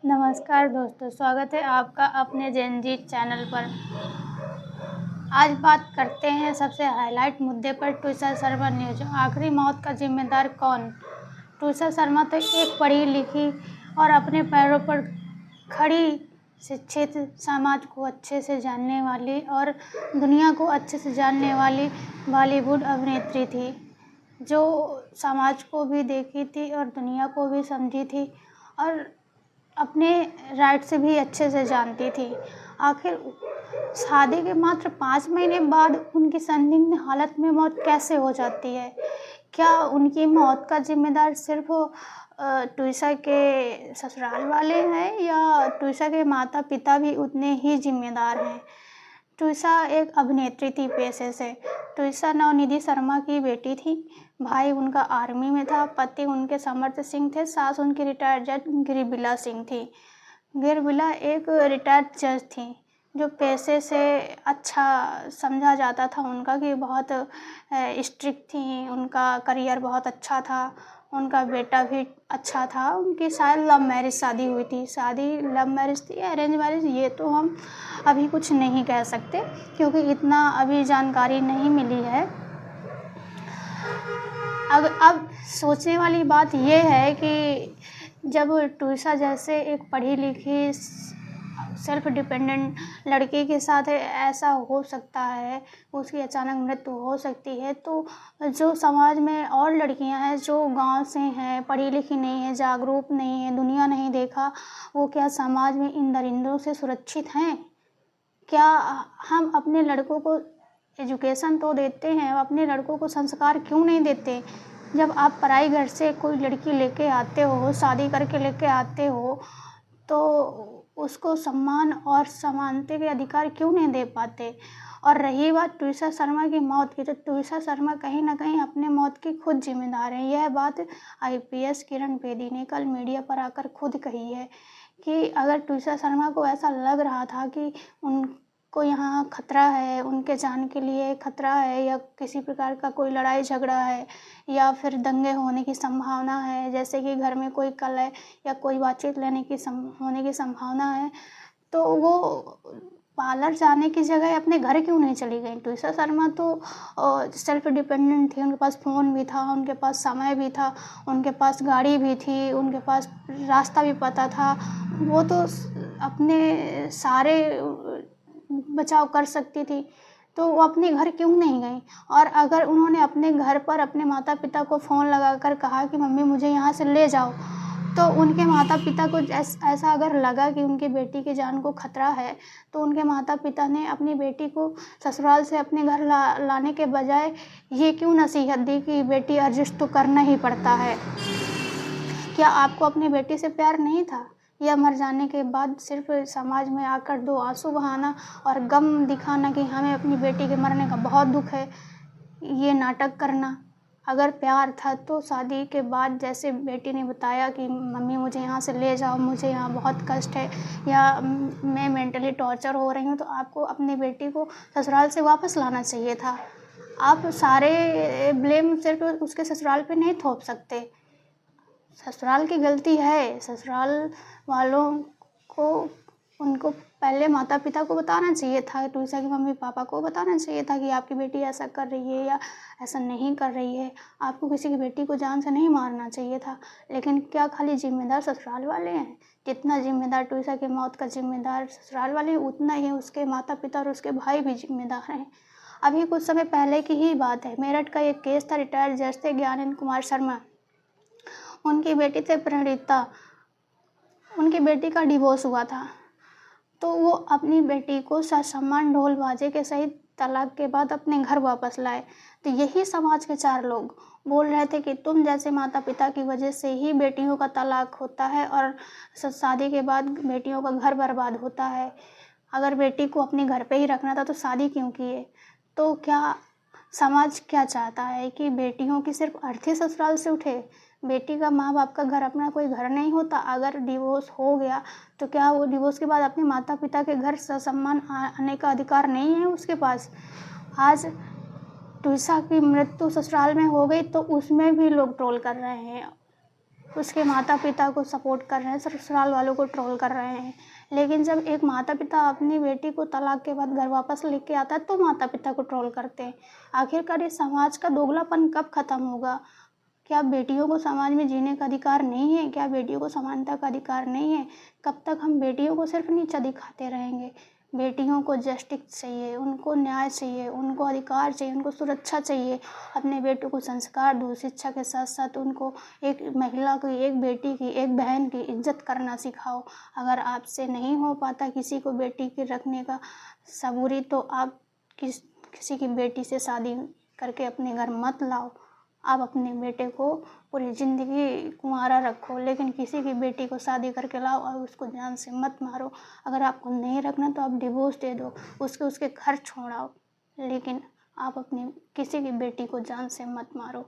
नमस्कार दोस्तों, स्वागत है आपका अपने जेनजी चैनल पर। आज बात करते हैं सबसे हाईलाइट मुद्दे पर। ट्विसा शर्मा न्यूज, आखिरी मौत का जिम्मेदार कौन? ट्विसा शर्मा तो एक पढ़ी लिखी और अपने पैरों पर खड़ी, शिक्षित, समाज को अच्छे से जानने वाली और दुनिया को अच्छे से जानने वाली बॉलीवुड अभिनेत्री थी, जो समाज को भी देखी थी और दुनिया को भी समझी थी और अपने राइट से भी अच्छे से जानती थी। आखिर शादी के मात्र 5 महीने बाद उनकी संदिग्ध हालत में मौत कैसे हो जाती है? क्या उनकी मौत का जिम्मेदार सिर्फ ट्विसा के ससुराल वाले हैं या ट्विसा के माता पिता भी उतने ही जिम्मेदार हैं? ट्विसा एक अभिनेत्री थी पेशे से। ट्विसा नवनिधि शर्मा की बेटी थी। भाई उनका आर्मी में था। पति उनके समर्थ सिंह थे। सास उनकी रिटायर्ड जज गिरिबिला सिंह थी। गिरिबिला एक रिटायर्ड जज थी, जो पेशे से अच्छा समझा जाता था उनका कि बहुत स्ट्रिक्ट थी। उनका करियर बहुत अच्छा था। उनका बेटा भी अच्छा था। उनकी शायद लव मैरिज शादी हुई थी। शादी लव मैरिज थी या अरेंज मैरिज, ये तो हम अभी कुछ नहीं कह सकते, क्योंकि इतना अभी जानकारी नहीं मिली है। अब सोचने वाली बात यह है कि जब ट्विसा जैसे एक पढ़ी लिखी सेल्फ डिपेंडेंट लड़की के साथ ऐसा हो सकता है, उसकी अचानक मृत्यु हो सकती है, तो जो समाज में और लड़कियां हैं जो गांव से हैं, पढ़ी लिखी नहीं है, जागरूक नहीं है, दुनिया नहीं देखा, वो क्या समाज में इन दरिंदों से सुरक्षित हैं? क्या हम अपने लड़कों को एजुकेशन तो देते हैं, अपने लड़कों को संस्कार क्यों नहीं देते? जब आप पराई घर से कोई लड़की लेके आते हो, शादी करके लेके आते हो, तो उसको सम्मान और समानता के अधिकार क्यों नहीं दे पाते? और रही बात ट्विसा शर्मा की मौत की, तो ट्विसा शर्मा कहीं ना कहीं अपने मौत की खुद जिम्मेदार हैं। यह बात आईपीएस किरण बेदी ने कल मीडिया पर आकर खुद कही है कि अगर ट्विसा शर्मा को ऐसा लग रहा था कि उनको यहाँ खतरा है, उनके जान के लिए खतरा है, या किसी प्रकार का कोई लड़ाई झगड़ा है या फिर दंगे होने की संभावना है, जैसे कि घर में कोई कलह या कोई बातचीत होने की संभावना है, तो वो पार्लर जाने की जगह अपने घर क्यों नहीं चली गई? ट्विसा शर्मा तो सेल्फ डिपेंडेंट थी। उनके पास फ़ोन भी था, उनके पास समय भी था, उनके पास गाड़ी भी थी, उनके पास रास्ता भी पता था। वो तो अपने सारे बचाव कर सकती थी, तो वो अपने घर क्यों नहीं गई? और अगर उन्होंने अपने घर पर अपने माता पिता को फ़ोन लगाकर कहा कि मम्मी मुझे यहाँ से ले जाओ, तो उनके माता पिता को ऐसा अगर लगा कि उनकी बेटी की जान को खतरा है, तो उनके माता पिता ने अपनी बेटी को ससुराल से अपने घर लाने के बजाय ये क्यों नसीहत दी कि बेटी एडजस्ट तो करना ही पड़ता है? क्या आपको अपनी बेटी से प्यार नहीं था, या मर जाने के बाद सिर्फ समाज में आकर 2 आंसू बहाना और गम दिखाना कि हमें अपनी बेटी के मरने का बहुत दुख है, ये नाटक करना? अगर प्यार था तो शादी के बाद जैसे बेटी ने बताया कि मम्मी मुझे यहाँ से ले जाओ, मुझे यहाँ बहुत कष्ट है, या मैं मेंटली टॉर्चर हो रही हूँ, तो आपको अपनी बेटी को ससुराल से वापस लाना चाहिए था। आप सारे ब्लेम सिर्फ उसके ससुराल पे नहीं थोप सकते। ससुराल की गलती है। ससुराल वालों को उनको पहले माता पिता को बताना चाहिए था, ट्विसा के मम्मी पापा को बताना चाहिए था कि आपकी बेटी ऐसा कर रही है या ऐसा नहीं कर रही है। आपको किसी की बेटी को जान से नहीं मारना चाहिए था। लेकिन क्या खाली जिम्मेदार ससुराल वाले हैं? जितना जिम्मेदार ट्विसा की मौत का जिम्मेदार ससुराल वाले हैं, उतना ही उसके माता पिता और उसके भाई भी जिम्मेदार हैं। अभी कुछ समय पहले की ही बात है, मेरठ का एक केस था। रिटायर्ड जज थे ज्ञानेंद्र कुमार शर्मा। उनकी बेटी थे प्रणीता। उनकी बेटी का डिवोर्स हुआ था, तो वो अपनी बेटी को ससम्मान ढोल बाजे के सहित तलाक के बाद अपने घर वापस लाए। तो यही समाज के 4 लोग बोल रहे थे कि तुम जैसे माता पिता की वजह से ही बेटियों का तलाक होता है और शादी के बाद बेटियों का घर बर्बाद होता है। अगर बेटी को अपने घर पे ही रखना था तो शादी क्यों किए? तो क्या समाज क्या चाहता है कि बेटियों की सिर्फ अर्थी ससुराल से उठे? बेटी का माँ बाप का घर अपना कोई घर नहीं होता? अगर डिवोर्स हो गया तो क्या वो डिवोर्स के बाद अपने माता पिता के घर ससम्मान आने का अधिकार नहीं है उसके पास? आज ट्विसा की मृत्यु ससुराल में हो गई तो उसमें भी लोग ट्रोल कर रहे हैं। उसके माता पिता को सपोर्ट कर रहे हैं, ससुराल वालों को ट्रोल कर रहे हैं। लेकिन जब एक माता पिता अपनी बेटी को तलाक के बाद घर वापस लेके आता है तो माता पिता को ट्रोल करते हैं। आखिरकार ये समाज का दोगलापन कब ख़त्म होगा? क्या बेटियों को समाज में जीने का अधिकार नहीं है? क्या बेटियों को समानता का अधिकार नहीं है? कब तक हम बेटियों को सिर्फ नीचा दिखाते रहेंगे? बेटियों को जस्टिस चाहिए, उनको न्याय चाहिए, उनको अधिकार चाहिए, उनको सुरक्षा चाहिए। अपने बेटों को संस्कार दो, शिक्षा के साथ साथ उनको एक महिला की, एक बेटी की, एक बहन की इज्जत करना सिखाओ। अगर आपसे नहीं हो पाता किसी को बेटी की रखने का सबूरी, तो आप किसी की बेटी से शादी करके अपने घर मत लाओ। आप अपने बेटे को पूरी ज़िंदगी कुंवारा रखो, लेकिन किसी की बेटी को शादी करके लाओ और उसको जान से मत मारो। अगर आपको नहीं रखना तो आप डिवोर्स दे दो, उसके घर छोड़ाओ, लेकिन आप अपनी किसी की बेटी को जान से मत मारो।